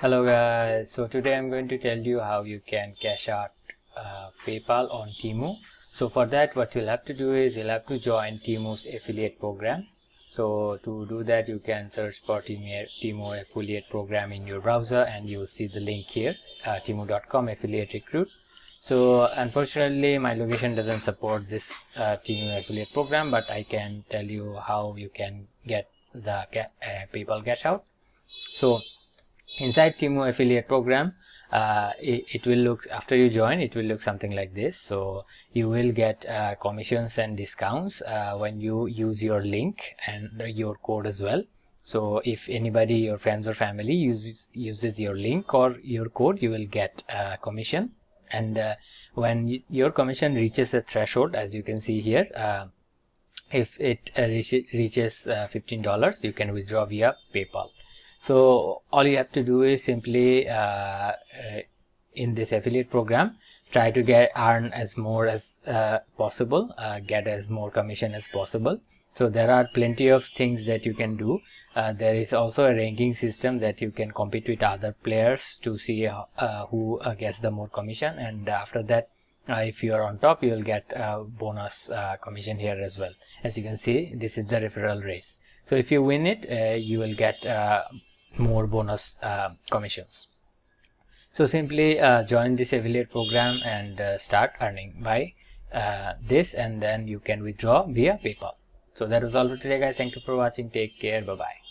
Hello guys, so today I'm going to tell you how you can cash out PayPal on Temu. So for that what you'll have to do is you'll have to join Temu's affiliate program. So to do that you can search for Temu affiliate program in your browser and you'll see the link here, temu.com affiliate recruit. So unfortunately my location doesn't support this Temu affiliate program, but I can tell you how you can get the PayPal cash out. So inside Temu affiliate program, it will look, after you join, it will look something like this. So you will get commissions and discounts when you use your link and your code as well. So if anybody, your friends or family uses your link or your code, you will get commission. And when your commission reaches a threshold, as you can see here, if it reaches $15, you can withdraw via PayPal. So all you have to do is simply in this affiliate program, try to earn as more as possible, get as more commission as possible. So there are plenty of things that you can do. There is also a ranking system that you can compete with other players to see who gets the more commission, and after that if you are on top, you will get bonus commission here as well. As you can see, this is the referral race. So if you win it, you will get more bonus commissions. So simply join this affiliate program and start earning by this, and then you can withdraw via PayPal. So that was all for today guys. Thank you for watching. Take care. Bye bye.